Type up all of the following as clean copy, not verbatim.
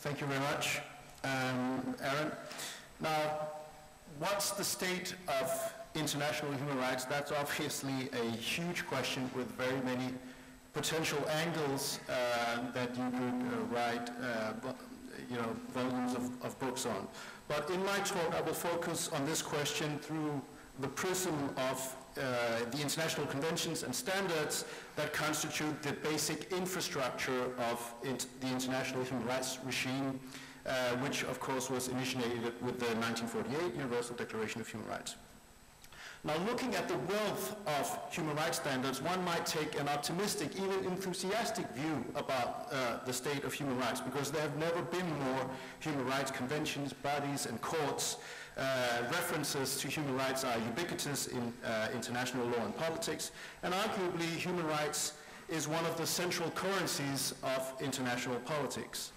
Thank you very much, Aaron. Now, what's the state of international human rights? That's obviously a huge question with very many potential angles that you could write volumes of books on. But in my talk, I will focus on this question through the prism of the international conventions and standards that constitute the basic infrastructure of the international human rights regime, which of course was initiated with the 1948 Universal Declaration of Human Rights. Now, looking at the wealth of human rights standards, one might take an optimistic, even enthusiastic view about the state of human rights, because there have never been more human rights conventions, bodies, and courts. References to human rights are ubiquitous in international law and politics, and arguably human rights is one of the central currencies of international politics.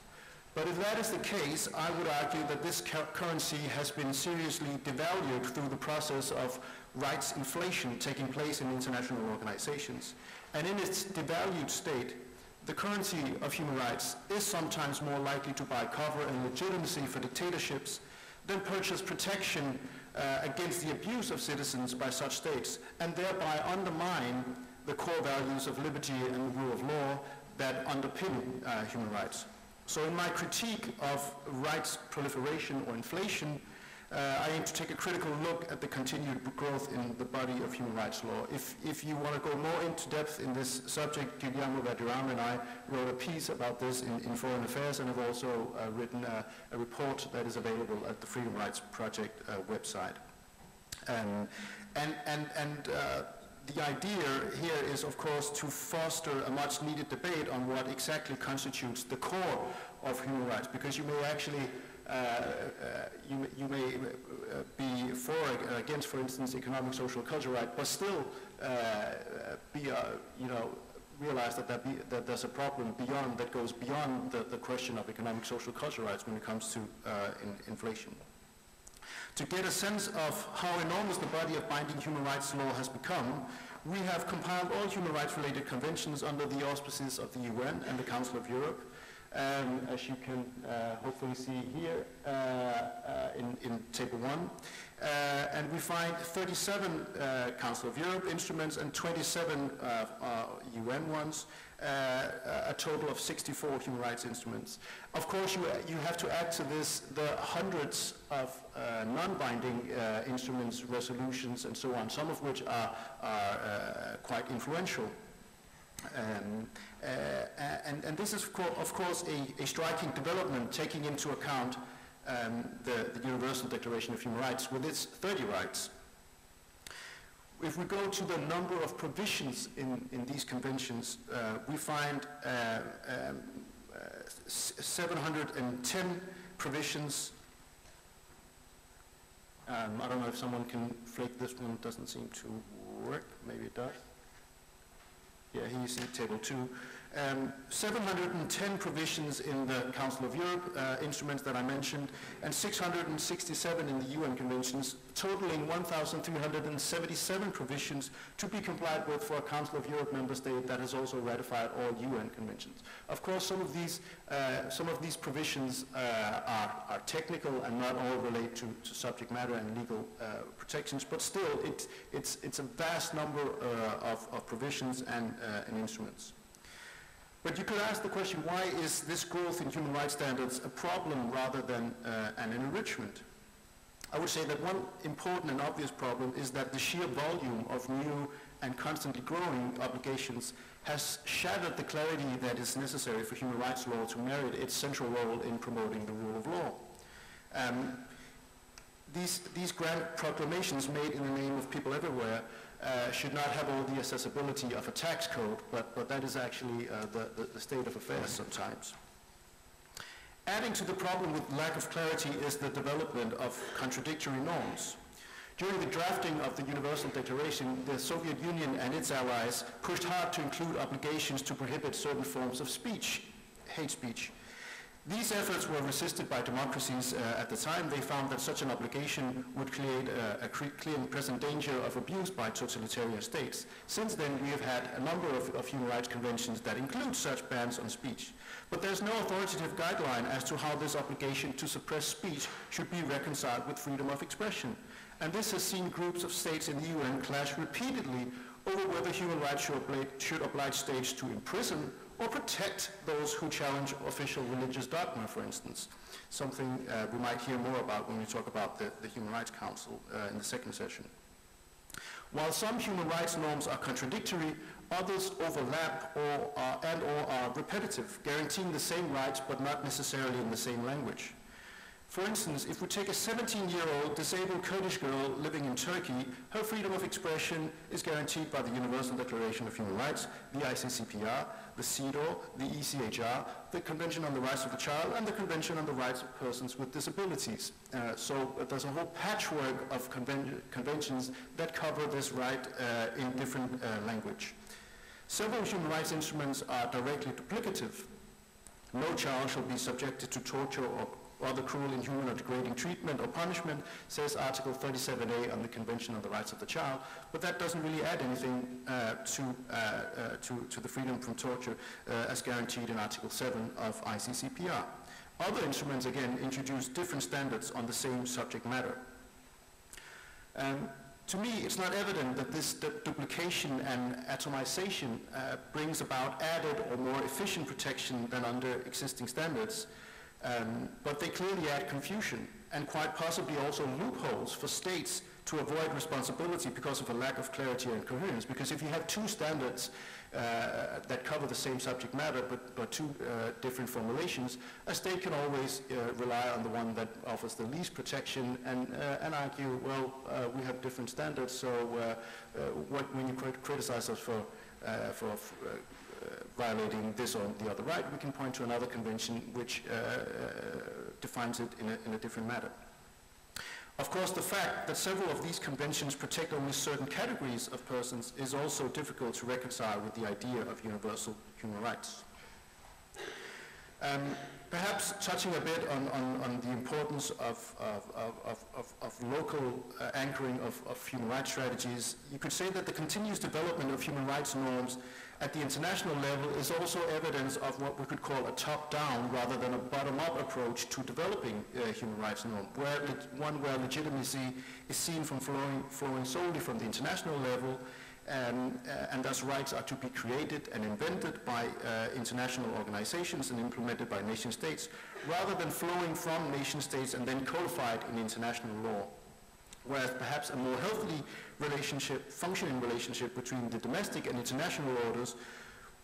But if that is the case, I would argue that this currency has been seriously devalued through the process of rights inflation taking place in international organizations. And in its devalued state, the currency of human rights is sometimes more likely to buy cover and legitimacy for dictatorships than purchase protection against the abuse of citizens by such states, and thereby undermine the core values of liberty and rule of law that underpin human rights. So in my critique of rights proliferation or inflation, I aim to take a critical look at the continued growth in the body of human rights law. If you want to go more into depth in this subject, Guillermo Verduran and I wrote a piece about this in Foreign Affairs, and have also written a report that is available at the Freedom Rights Project website. The idea here is, of course, to foster a much needed debate on what exactly constitutes the core of human rights, because you may actually you may be for or against, for instance, economic, social, cultural right, but still realize that there's a problem beyond that goes beyond the question of economic, social, cultural rights when it comes to inflation. To get a sense of how enormous the body of binding human rights law has become, we have compiled all human rights-related conventions under the auspices of the UN and the Council of Europe. As you can hopefully see here in Table 1. And we find 37 Council of Europe instruments and 27 UN ones, a total of 64 human rights instruments. Of course, you have to add to this the hundreds of non-binding instruments, resolutions, and so on, some of which are quite influential. And this is, of course, a striking development, taking into account the Universal Declaration of Human Rights with its 30 rights. If we go to the number of provisions in these conventions, we find 710 provisions. I don't know if someone can flake this one, it doesn't seem to work, maybe it does. Yeah, here you see Table 2. 710 provisions in the Council of Europe instruments that I mentioned, and 667 in the UN conventions, totaling 1,377 provisions to be complied with for a Council of Europe member state that has also ratified all UN conventions. Of course, some of these provisions are technical and not all relate to subject matter and legal protections, but still, it's a vast number of provisions and instruments. But you could ask the question, why is this growth in human rights standards a problem rather than an enrichment? I would say that one important and obvious problem is that the sheer volume of new and constantly growing obligations has shattered the clarity that is necessary for human rights law to merit its central role in promoting the rule of law. These grand proclamations made in the name of people everywhere should not have all the accessibility of a tax code, but that is actually the state of affairs sometimes. Adding to the problem with lack of clarity is the development of contradictory norms. During the drafting of the Universal Declaration, the Soviet Union and its allies pushed hard to include obligations to prohibit certain forms of speech, hate speech. These efforts were resisted by democracies at the time. They found that such an obligation would create a clear and present danger of abuse by totalitarian states. Since then, we have had a number of human rights conventions that include such bans on speech. But there's no authoritative guideline as to how this obligation to suppress speech should be reconciled with freedom of expression. And this has seen groups of states in the UN clash repeatedly over whether human rights should oblige states to imprison or protect those who challenge official religious dogma, for instance. Something we might hear more about when we talk about the Human Rights Council in the second session. While some human rights norms are contradictory, others overlap or are repetitive, guaranteeing the same rights but not necessarily in the same language. For instance, if we take a 17-year-old disabled Kurdish girl living in Turkey, her freedom of expression is guaranteed by the Universal Declaration of Human Rights, the ICCPR, the CEDAW, the ECHR, the Convention on the Rights of the Child, and the Convention on the Rights of Persons with Disabilities. So there's a whole patchwork of conventions that cover this right in different language. Several human rights instruments are directly duplicative. No child shall be subjected to torture or other cruel, inhuman, or degrading treatment or punishment, says Article 37A on the Convention on the Rights of the Child, but that doesn't really add anything to the freedom from torture as guaranteed in Article 7 of ICCPR. Other instruments, again, introduce different standards on the same subject matter. To me, it's not evident that this duplication and atomization brings about added or more efficient protection than under existing standards. But they clearly add confusion and quite possibly also loopholes for states to avoid responsibility because of a lack of clarity and coherence. Because if you have two standards that cover the same subject matter but two different formulations, a state can always rely on the one that offers the least protection and argue, well, we have different standards, so when you criticize us for violating this or the other right, we can point to another convention which defines it in a different matter. Of course, the fact that several of these conventions protect only certain categories of persons is also difficult to reconcile with the idea of universal human rights. Perhaps touching a bit on the importance of local anchoring of human rights strategies, you could say that the continuous development of human rights norms at the international level is also evidence of what we could call a top-down rather than a bottom-up approach to developing human rights norms, where legitimacy is seen from flowing solely from the international level, and thus rights are to be created and invented by international organizations and implemented by nation states, rather than flowing from nation states and then codified in international law. Whereas perhaps a more healthy functioning relationship between the domestic and international orders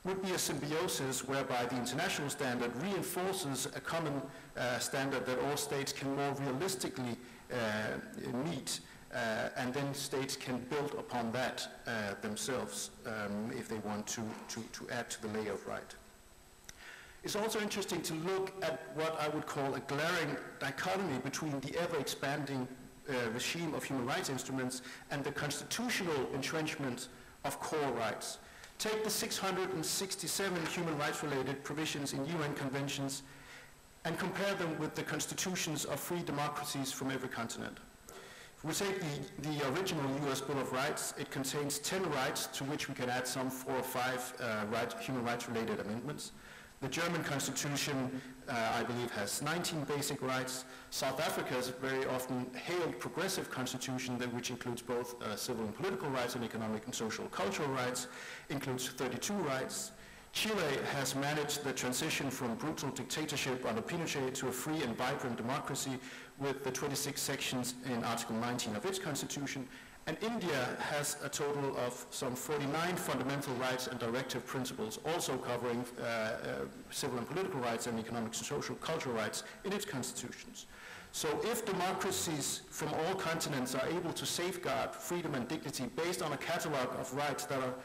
would be a symbiosis whereby the international standard reinforces a common standard that all states can more realistically meet, and then states can build upon that themselves if they want to add to the layer of right. It's also interesting to look at what I would call a glaring dichotomy between the ever-expanding regime of human rights instruments and the constitutional entrenchment of core rights. Take the 667 human rights-related provisions in UN conventions and compare them with the constitutions of free democracies from every continent. If we take the original US Bill of Rights, it contains 10 rights to which we can add some 4 or 5 human rights-related amendments. The German Constitution, I believe, has 19 basic rights. South Africa's very often hailed progressive constitution, which includes both civil and political rights and economic and social cultural rights, includes 32 rights. Chile has managed the transition from brutal dictatorship under Pinochet to a free and vibrant democracy with the 26 sections in Article 19 of its constitution. And India has a total of some 49 fundamental rights and directive principles, also covering civil and political rights and economic and social cultural rights in its constitutions. So if democracies from all continents are able to safeguard freedom and dignity based on a catalog of rights that are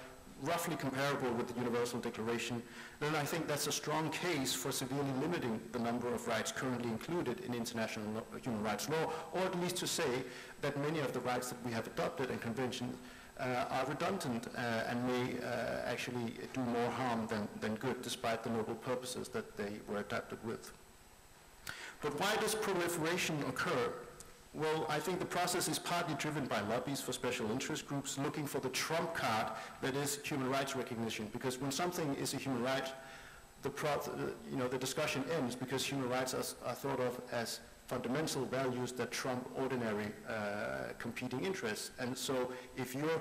roughly comparable with the Universal Declaration, then I think that's a strong case for severely limiting the number of rights currently included in international human rights law, or at least to say that many of the rights that we have adopted and conventions are redundant and may actually do more harm than good, despite the noble purposes that they were adapted with. But why does proliferation occur? Well, I think the process is partly driven by lobbies for special interest groups looking for the trump card that is human rights recognition. Because when something is a human right, the discussion ends because human rights are thought of as fundamental values that trump ordinary competing interests. And so, if the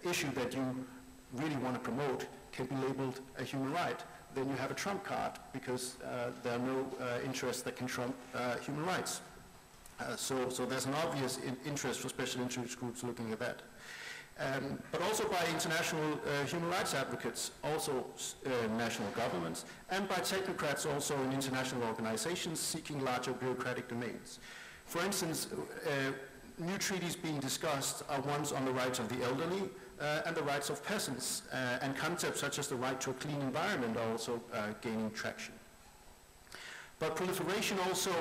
issue that you really want to promote can be labeled a human right, then you have a trump card because there are no interests that can trump human rights. So there's an obvious interest for special interest groups looking at that. But also by international human rights advocates, also national governments, and by technocrats also in international organizations seeking larger bureaucratic domains. For instance, new treaties being discussed are ones on the rights of the elderly and the rights of peasants, and concepts such as the right to a clean environment are also gaining traction. But proliferation also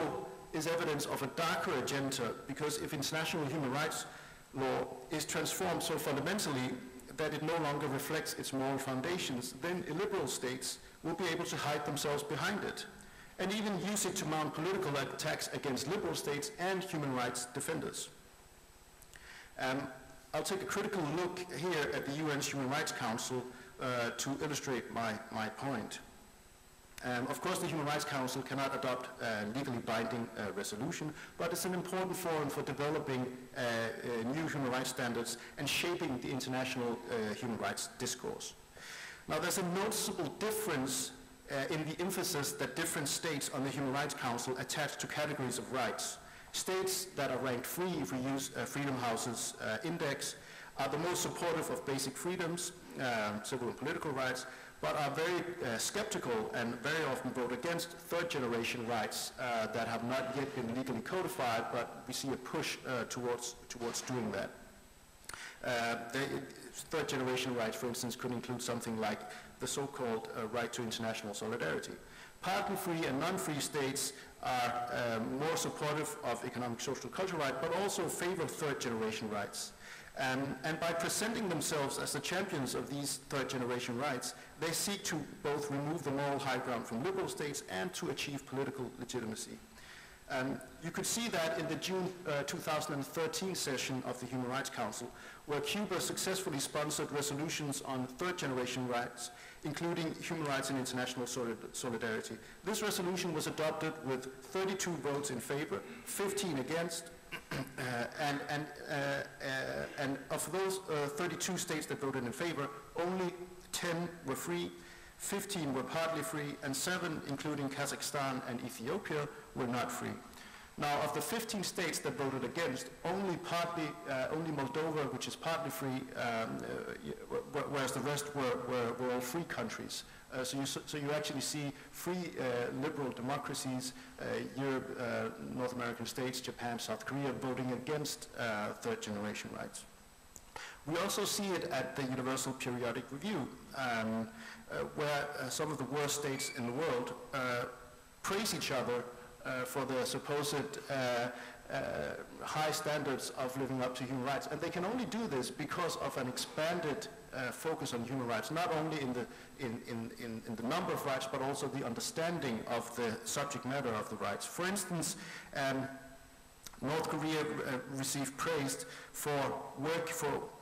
is evidence of a darker agenda, because if international human rights law is transformed so fundamentally that it no longer reflects its moral foundations, then illiberal states will be able to hide themselves behind it, and even use it to mount political attacks against liberal states and human rights defenders. I'll take a critical look here at the UN's Human Rights Council to illustrate my point. Of course, the Human Rights Council cannot adopt a legally binding resolution, but it's an important forum for developing new human rights standards and shaping the international human rights discourse. Now, there's a noticeable difference in the emphasis that different states on the Human Rights Council attach to categories of rights. States that are ranked free, if we use Freedom House's index, are the most supportive of basic freedoms, civil and political rights, but are very skeptical and very often vote against third-generation rights that have not yet been legally codified, but we see a push towards doing that. Third-generation rights, for instance, could include something like the so-called right to international solidarity. Partly free and non-free states are more supportive of economic, social, cultural rights, but also favor third-generation rights. And by presenting themselves as the champions of these third-generation rights, they seek to both remove the moral high ground from liberal states and to achieve political legitimacy. You could see that in the June 2013 session of the Human Rights Council, where Cuba successfully sponsored resolutions on third-generation rights, including human rights and international solidarity. This resolution was adopted with 32 votes in favor, 15 against, and of those 32 states that voted in favor, only 10 were free, 15 were partly free, and 7, including Kazakhstan and Ethiopia, were not free. Now, of the 15 states that voted against, only Moldova, which is partly free, whereas the rest were all free countries. So you actually see free liberal democracies, Europe, North American states, Japan, South Korea, voting against third-generation rights. We also see it at the Universal Periodic Review, where some of the worst states in the world praise each other for their supposed high standards of living up to human rights. And they can only do this because of an expanded focus on human rights, not only in the number of rights, but also the understanding of the subject matter of the rights. For instance, North Korea received praise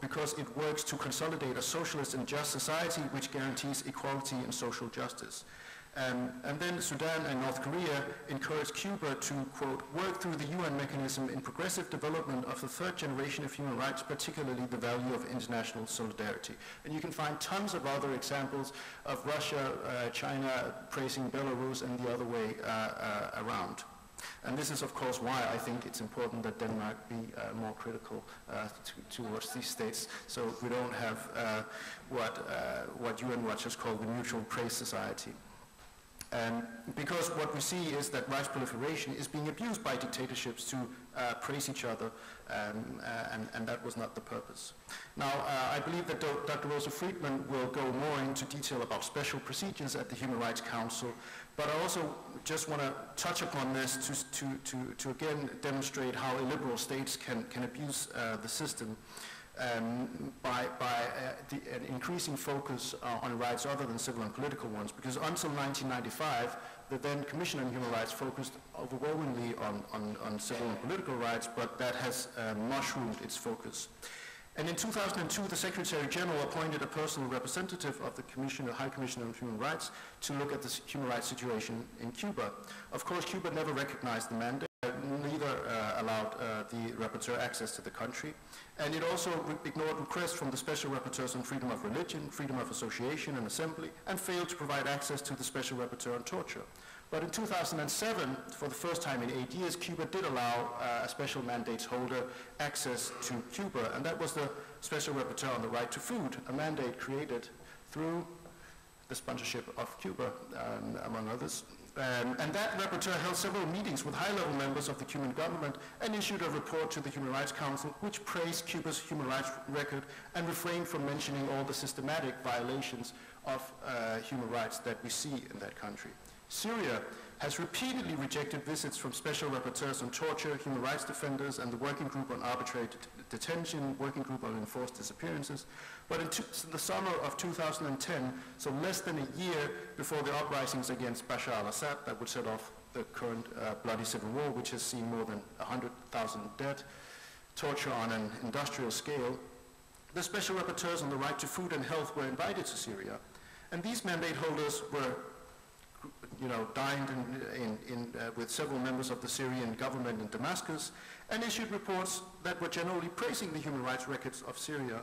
because it works to consolidate a socialist and just society which guarantees equality and social justice. And then Sudan and North Korea encouraged Cuba to, quote, work through the UN mechanism in progressive development of the third generation of human rights, particularly the value of international solidarity. And you can find tons of other examples of Russia, China praising Belarus and the other way around. And this is, of course, why I think it's important that Denmark be more critical towards these states, so we don't have what UN watchers call the mutual praise society. Because what we see is that rights proliferation is being abused by dictatorships to praise each other, and that was not the purpose. Now, I believe that Dr. Rosa Friedman will go more into detail about special procedures at the Human Rights Council, but I also just want to touch upon this to again demonstrate how illiberal states can abuse the system. by an increasing focus on rights other than civil and political ones, because until 1995, the then Commission on Human Rights focused overwhelmingly on civil and political rights, but that has mushroomed its focus. And in 2002, the Secretary General appointed a personal representative of the High Commissioner on Human Rights to look at the human rights situation in Cuba. Of course, Cuba never recognized the mandate, neither allowed the rapporteur access to the country, and it also ignored requests from the Special Rapporteurs on freedom of religion, freedom of association and assembly, and failed to provide access to the Special Rapporteur on torture. But in 2007, for the first time in 8 years, Cuba did allow a special mandates holder access to Cuba, and that was the Special Rapporteur on the right to food, a mandate created through the sponsorship of Cuba, among others. And that rapporteur held several meetings with high-level members of the Cuban government and issued a report to the Human Rights Council which praised Cuba's human rights record and refrained from mentioning all the systematic violations of human rights that we see in that country. Syria has repeatedly rejected visits from special rapporteurs on torture, human rights defenders, and the Working Group on Arbitrary Detention, Working Group on Enforced Disappearances. But in the summer of 2010, so less than a year before the uprisings against Bashar al-Assad that would set off the current bloody civil war, which has seen more than 100,000 dead, torture on an industrial scale, the special rapporteurs on the right to food and health were invited to Syria. And these mandate holders were dined with several members of the Syrian government in Damascus and issued reports that were generally praising the human rights records of Syria,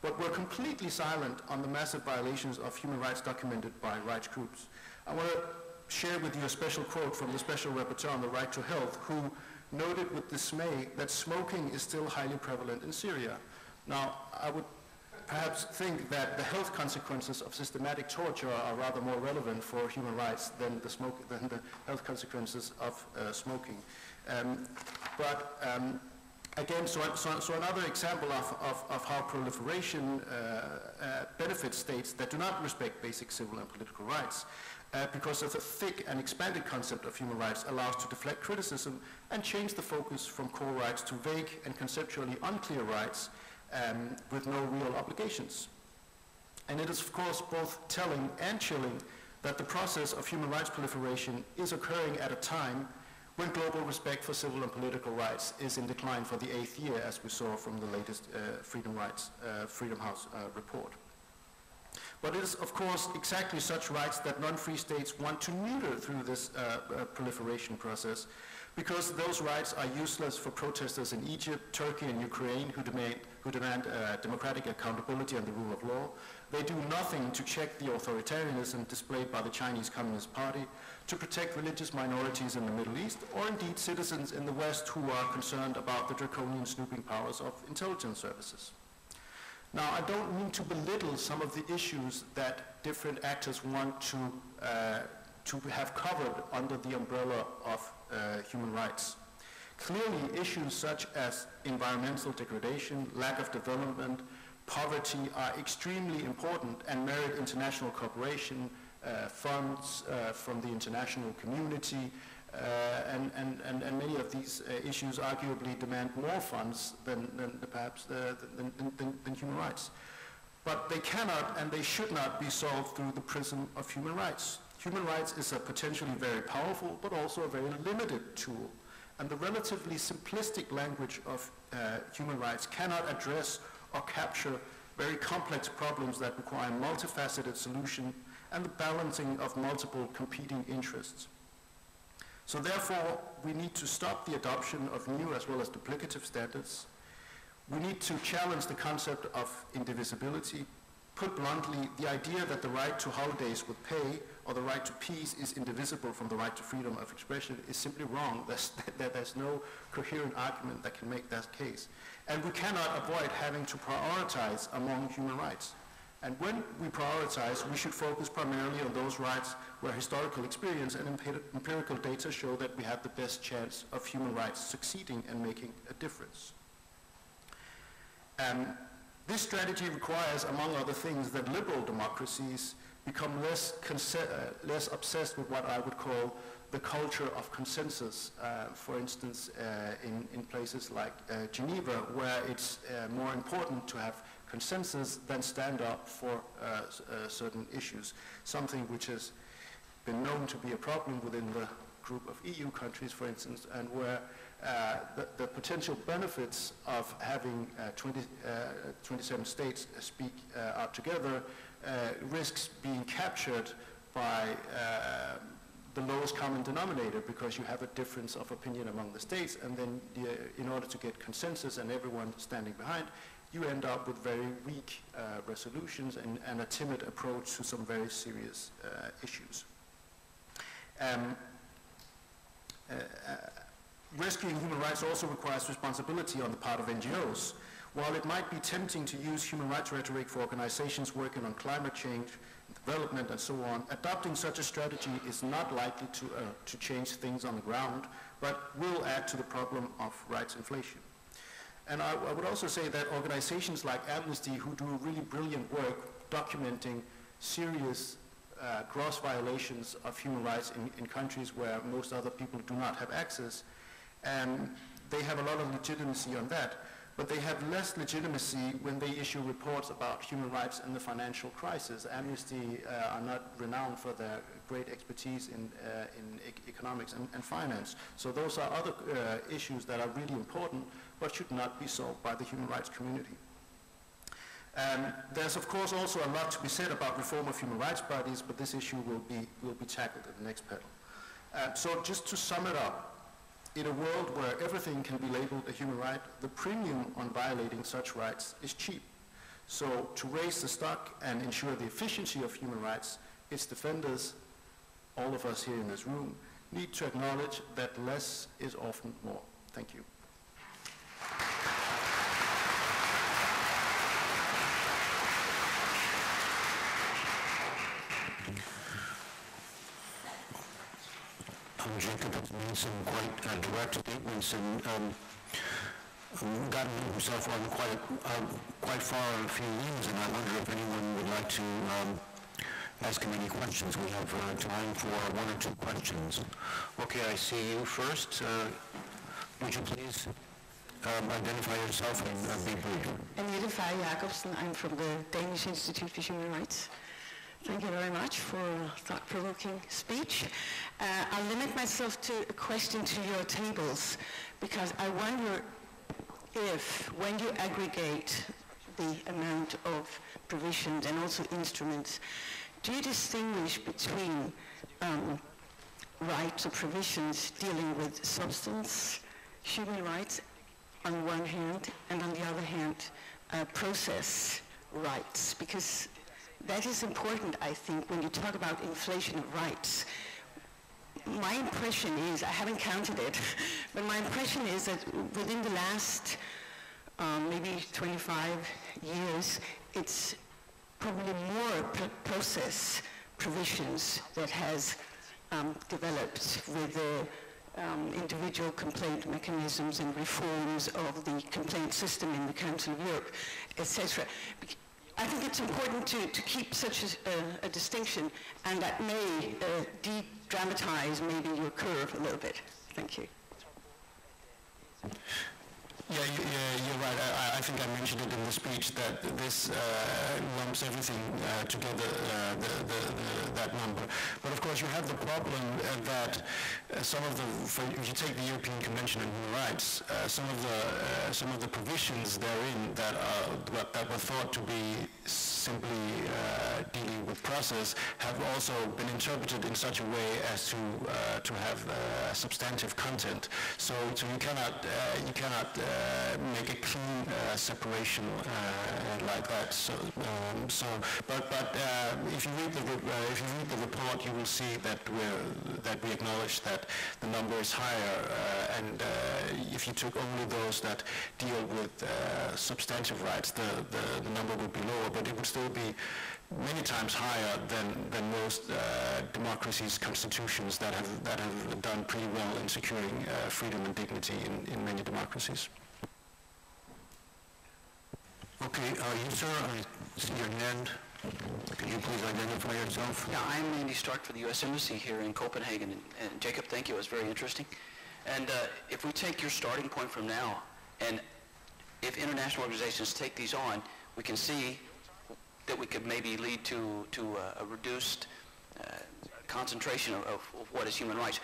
but were completely silent on the massive violations of human rights documented by rights groups. I want to share with you a special quote from the Special Rapporteur on the Right to Health, who noted with dismay that smoking is still highly prevalent in Syria. Now, I would perhaps think that the health consequences of systematic torture are rather more relevant for human rights than the health consequences of smoking. Again, so another example of how proliferation benefits states that do not respect basic civil and political rights, because of the thick and expanded concept of human rights allows to deflect criticism and change the focus from core rights to vague and conceptually unclear rights with no real obligations. And it is, of course, both telling and chilling that the process of human rights proliferation is occurring at a time when global respect for civil and political rights is in decline for the 8th year, as we saw from the latest Freedom House report. But it is, of course, exactly such rights that non-free states want to neuter through this proliferation process, because those rights are useless for protesters in Egypt, Turkey, and Ukraine who demand democratic accountability and the rule of law. They do nothing to check the authoritarianism displayed by the Chinese Communist Party, to protect religious minorities in the Middle East, or indeed citizens in the West who are concerned about the draconian snooping powers of intelligence services. Now, I don't mean to belittle some of the issues that different actors want to have covered under the umbrella of human rights. Clearly, issues such as environmental degradation, lack of development, poverty are extremely important and merit international cooperation, funds from the international community, and many of these issues arguably demand more funds than human rights. But they cannot and they should not be solved through the prism of human rights. Human rights is a potentially very powerful but also a very limited tool. And the relatively simplistic language of human rights cannot address or capture very complex problems that require multifaceted solution and the balancing of multiple competing interests. So therefore, we need to stop the adoption of new as well as duplicative standards. We need to challenge the concept of indivisibility. Put bluntly, the idea that the right to holidays with pay or the right to peace is indivisible from the right to freedom of expression is simply wrong. There's no coherent argument that can make that case. And we cannot avoid having to prioritize among human rights. And when we prioritize, we should focus primarily on those rights where historical experience and empirical data show that we have the best chance of human rights succeeding and making a difference. This strategy requires, among other things, that liberal democracies become less obsessed with what I would call the culture of consensus, for instance, in places like Geneva, where it's more important to have consensus than stand up for certain issues, something which has been known to be a problem within the group of EU countries, for instance, and where the potential benefits of having 27 states speak out together risks being captured by the lowest common denominator, because you have a difference of opinion among the states, and then in order to get consensus and everyone standing behind, you end up with very weak resolutions and a timid approach to some very serious issues. Rescuing human rights also requires responsibility on the part of NGOs. While it might be tempting to use human rights rhetoric for organizations working on climate change, development, and so on, adopting such a strategy is not likely to change things on the ground, but will add to the problem of rights inflation. And I would also say that organizations like Amnesty, who do really brilliant work documenting serious gross violations of human rights in countries where most other people do not have access, they have a lot of legitimacy on that, but they have less legitimacy when they issue reports about human rights and the financial crisis. Amnesty are not renowned for their great expertise in economics and finance. So those are other issues that are really important, but should not be solved by the human rights community. There's of course also a lot to be said about reform of human rights bodies, but this issue will be tackled in the next panel. So just to sum it up, in a world where everything can be labeled a human right, the premium on violating such rights is cheap. So to raise the stock and ensure the efficiency of human rights, its defenders, all of us here in this room, need to acknowledge that less is often more. Thank you. Jacob has made some quite direct statements and gotten himself on quite far a few leads, and I wonder if anyone would like to ask him any questions. We have time for one or two questions. Okay, I see you first. Would you please identify yourself and be brief? Annette Feyer Jacobsen. I'm from the Danish Institute for Human Rights. Thank you very much for a thought-provoking speech. I'll limit myself to a question to your tables, because I wonder if, when you aggregate the amount of provisions and also instruments, do you distinguish between rights or provisions dealing with substance, human rights on one hand, and on the other hand, process rights? Because that is important, I think, when you talk about inflation of rights. My impression is, I haven't counted it, but my impression is that within the last maybe 25 years, it's probably more process provisions that has developed with the individual complaint mechanisms and reforms of the complaint system in the Council of Europe, etc. I think it's important to keep such a distinction, and that may de-dramatize maybe your curve a little bit. Thank you. Yeah, you're right. I think I mentioned it in the speech that this lumps everything together, that number. But of course, you have the problem that some of if you take the European Convention on Human Rights, some of the provisions therein that were thought to be simply dealing with process have also been interpreted in such a way as to have substantive content. So you cannot make a clean separation like that. But if you read the report, you will see that we acknowledge that the number is higher, and if you took only those that deal with substantive rights, the number would be lower, but it would still be many times higher than most democracies' constitutions that have done pretty well in securing freedom and dignity in many democracies. Okay, you sir, I see your hand. Could you please identify yourself? Yeah, I'm Andy Stark for the U.S. Embassy here in Copenhagen. And Jacob, thank you. It was very interesting. And if we take your starting point from now, and if international organizations take these on, we can see that we could maybe lead to a reduced concentration of what is human rights.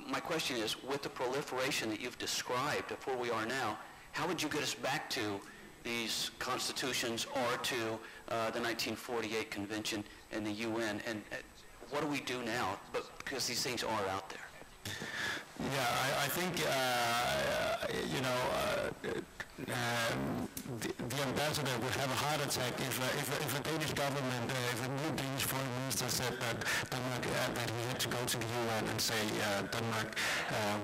My question is, with the proliferation that you've described of where we are now, how would you get us back to these constitutions or to the 1948 convention and the UN? And what do we do now? Because these things are out there. Yeah, I think, the ambassador would have a heart attack if a Danish government, if a new Danish foreign minister said that Denmark, that he had to go to the UN and say Denmark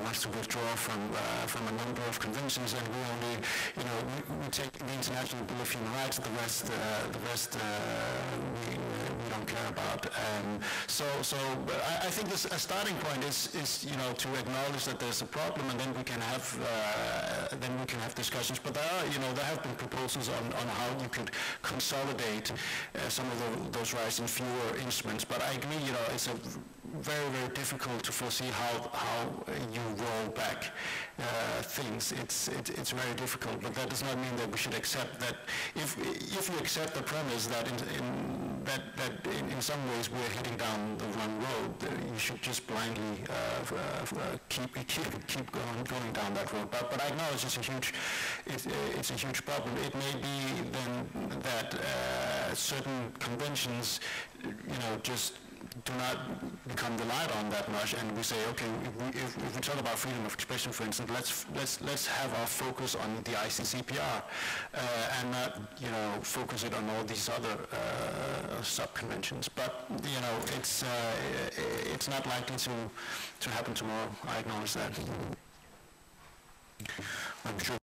wants to withdraw from a number of conventions, and we only, we take the International Bill of Human Rights, the rest we don't care about. So I think a starting point is to acknowledge that there's a problem, and then we can have discussions. But there have been proposals on how you could consolidate some of those rights in fewer instruments. But I agree, it's very, very difficult to foresee how you roll back things. It's very difficult, but that does not mean that we should accept that. If you accept the premise that in some ways we're heading down the wrong road, you should just blindly keep going down that road. But I acknowledge it's a huge problem. It may be then that certain conventions, just do not become relied on that much, and we say, okay, if we talk about freedom of expression, for instance, let's have our focus on the ICCPR and not focus it on all these other sub-conventions. But it's not likely to happen tomorrow. I acknowledge that. I'm sure